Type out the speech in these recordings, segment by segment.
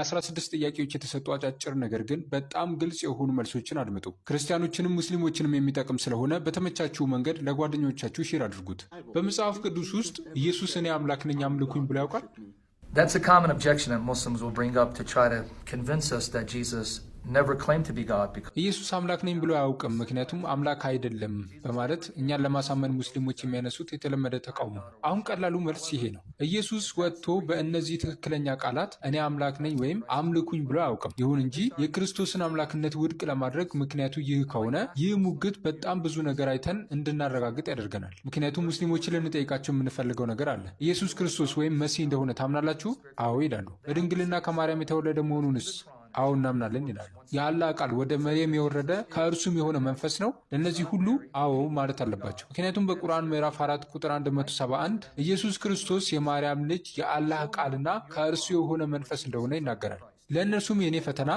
16 ጥያቄዎች የተሰጡ አጫጭር ነገር ግን በጣም ግልጽ የሆኑ መልሶችን አድምጡ። ክርስቲያኖችንም ሙስሊሞችንም የሚጠቅም ስለሆነ በተመቻችሁ መንገድ ለጓደኞቻችሁ ሼር አድርጉት። በመጽሐፍ ቅዱስ ውስጥ ኢየሱስ እኔ አምላክ ነኝ አምልኩኝ ብሎ ያውቃል? That's a common objection that Muslims will bring up to try to convince us that Jesus never claimed to be God because ኢየሱስ አምላክ ነኝ ብሎ አያውቅም ምክንያቱም አምላክ አይደለም በማለት እኛን ለማሳመን ሙስሊሞች የሚያነሱት የተለመደ ተቃውሞ። አሁን ቀላሉ መልስ ይሄ ነው። ኢየሱስ ወጥቶ በእነዚህ ትክክለኛ ቃላት እኔ አምላክ ነኝ ወይም አምልኩኝ ብሎ አያውቅም። ይሁን እንጂ የክርስቶስን አምላክነት ውድቅ ለማድረግ ምክንያቱ ይህ ከሆነ ይህ ሙግት በጣም ብዙ ነገር አይተን እንድናረጋግጥ ያደርገናል። ምክንያቱም ሙስሊሞችን ልንጠይቃቸው የምንፈልገው ነገር አለ። ኢየሱስ ክርስቶስ ወይም መሲህ እንደሆነ ታምናላችሁ? አዎ ይላሉ። በድንግልና ከማርያም የተወለደ መሆኑንስ? አዎ እናምናለን ይላሉ። የአላህ ቃል ወደ መርየም የወረደ ከእርሱም የሆነ መንፈስ ነው? ለእነዚህ ሁሉ አዎ ማለት አለባቸው። ምክንያቱም በቁርአን ምዕራፍ 4 ቁጥር 171 ኢየሱስ ክርስቶስ የማርያም ልጅ የአላህ ቃልና ከእርሱ የሆነ መንፈስ እንደሆነ ይናገራል። ለእነርሱም የእኔ ፈተና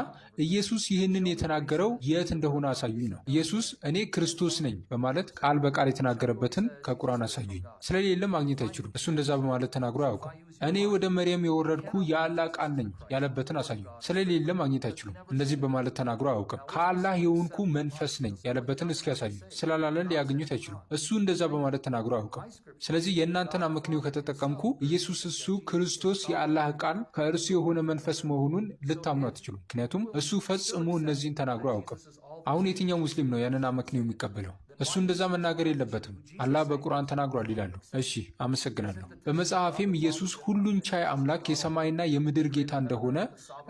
ኢየሱስ ይህንን የተናገረው የት እንደሆነ አሳዩኝ ነው። ኢየሱስ እኔ ክርስቶስ ነኝ በማለት ቃል በቃል የተናገረበትን ከቁርአን አሳዩኝ። ስለሌለ ማግኘት አይችሉም። እሱ እንደዛ በማለት ተናግሮ አያውቅም። እኔ ወደ መርየም የወረድኩ የአላህ ቃል ነኝ ያለበትን አሳዩኝ። ስለሌለ ማግኘት አይችሉም። እንደዚህ በማለት ተናግሮ አያውቅም። ከአላህ የሆንኩ መንፈስ ነኝ ያለበትን እስኪ ያሳዩኝ። ስላላለን ሊያገኙት አይችሉም። እሱ እንደዛ በማለት ተናግሮ አያውቅም። ስለዚህ የእናንተን አመክንዮ ከተጠቀምኩ ኢየሱስ እሱ ክርስቶስ የአላህ ቃል ከእርሱ የሆነ መንፈስ መሆኑን ልታምኑ አትችሉም። ምክንያቱም እሱ ፈጽሞ እነዚህን ተናግሮ አያውቅም። አሁን የትኛው ሙስሊም ነው ያንን አመክንዮ የሚቀበለው? እሱ እንደዛ መናገር የለበትም። አላህ በቁርአን ተናግሯል ይላሉ። እሺ አመሰግናለሁ። በመጽሐፌም ኢየሱስ ሁሉን ቻይ አምላክ የሰማይና የምድር ጌታ እንደሆነ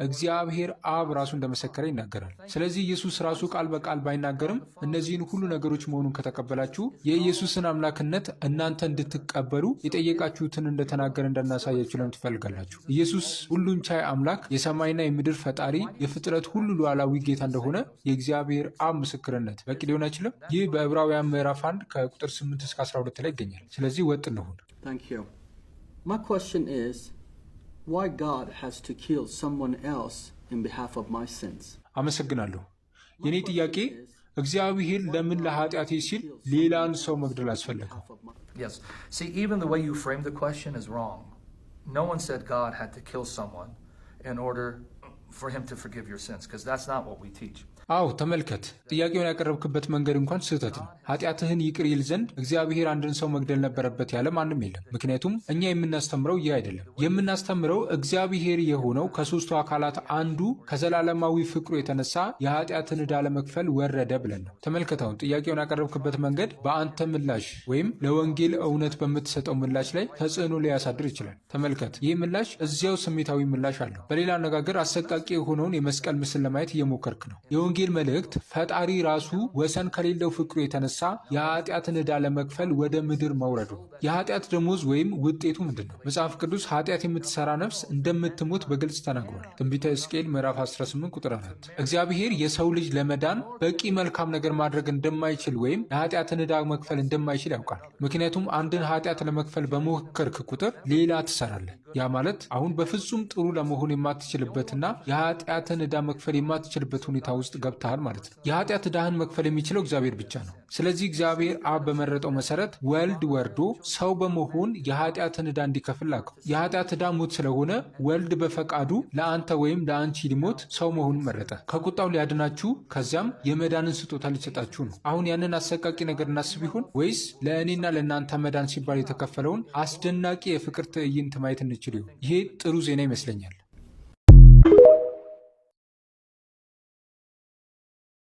እግዚአብሔር አብ ራሱ እንደመሰከረ ይናገራል። ስለዚህ ኢየሱስ ራሱ ቃል በቃል ባይናገርም እነዚህን ሁሉ ነገሮች መሆኑን ከተቀበላችሁ የኢየሱስን አምላክነት እናንተ እንድትቀበሉ የጠየቃችሁትን እንደተናገረ እንዳናሳያችሁ ለምን ትፈልጋላችሁ? ኢየሱስ ሁሉን ቻይ አምላክ የሰማይና የምድር ፈጣሪ የፍጥረት ሁሉ ሉዓላዊ ጌታ እንደሆነ የእግዚአብሔር አብ ምስክርነት በቂ ሊሆን አይችልም? ይህ በዕብራውያን ምዕራፍ 1 ከቁጥር 8 እስከ 12 ላይ ይገኛል። ስለዚህ ወጥ እንሁን። Thank you. My question is why God has to kill someone else in behalf of my sins? አመሰግናለሁ። የኔ ጥያቄ እግዚአብሔር ለምን ለኃጢአቴ ሲል ሌላን ሰው መግደል አስፈለገው? Yes. See, even the way you frame the question is wrong. No one said God had to kill someone in order for him to forgive your sins, because that's not what we teach. አዎ ተመልከት፣ ጥያቄውን ያቀረብክበት መንገድ እንኳን ስህተት ነው። ኃጢአትህን ይቅር ይል ዘንድ እግዚአብሔር አንድን ሰው መግደል ነበረበት ያለ ማንም የለም። ምክንያቱም እኛ የምናስተምረው ይህ አይደለም። የምናስተምረው እግዚአብሔር የሆነው ከሦስቱ አካላት አንዱ ከዘላለማዊ ፍቅሩ የተነሳ የኃጢአትን ዕዳ ለመክፈል ወረደ ብለን ነው። ተመልከተውን ጥያቄውን ያቀረብክበት መንገድ በአንተ ምላሽ ወይም ለወንጌል እውነት በምትሰጠው ምላሽ ላይ ተጽዕኖ ሊያሳድር ይችላል። ተመልከት፣ ይህ ምላሽ እዚያው ስሜታዊ ምላሽ አለው። በሌላ አነጋገር አሰቃቂ የሆነውን የመስቀል ምስል ለማየት እየሞከርክ ነው። የወንጌል መልእክት ፈጣሪ ራሱ ወሰን ከሌለው ፍቅሩ የተነሳ የኃጢአትን ዕዳ ለመክፈል ወደ ምድር መውረዱ። የኃጢአት ደሞዝ ወይም ውጤቱ ምንድን ነው? መጽሐፍ ቅዱስ ኃጢአት የምትሰራ ነፍስ እንደምትሞት በግልጽ ተናግሯል። ትንቢተ ሕዝቅኤል ምዕራፍ 18 ቁጥር 4። እግዚአብሔር የሰው ልጅ ለመዳን በቂ መልካም ነገር ማድረግ እንደማይችል ወይም የኃጢአትን ዕዳ መክፈል እንደማይችል ያውቃል። ምክንያቱም አንድን ኃጢአት ለመክፈል በሞከርክ ቁጥር ሌላ ትሰራለህ። ያ ማለት አሁን በፍጹም ጥሩ ለመሆን የማትችልበትና የኃጢአትን ዕዳ መክፈል የማትችልበት ሁኔታ ውስጥ ገብተሃል ማለት ነው። የኃጢአት ዕዳህን መክፈል የሚችለው እግዚአብሔር ብቻ ነው። ስለዚህ እግዚአብሔር አብ በመረጠው መሰረት ወልድ ወርዶ ሰው በመሆን የኃጢአትን ዕዳ እንዲከፍል ላከው። የኃጢአት ዕዳ ሞት ስለሆነ ወልድ በፈቃዱ ለአንተ ወይም ለአንቺ ሊሞት ሰው መሆኑን መረጠ። ከቁጣው ሊያድናችሁ ከዚያም የመዳንን ስጦታ ሊሰጣችሁ ነው። አሁን ያንን አሰቃቂ ነገር እናስብ ይሆን ወይስ ለእኔና ለእናንተ መዳን ሲባል የተከፈለውን አስደናቂ የፍቅር ትዕይንት ማየት እንችል ይሆን? ይሄ ጥሩ ዜና ይመስለኛል።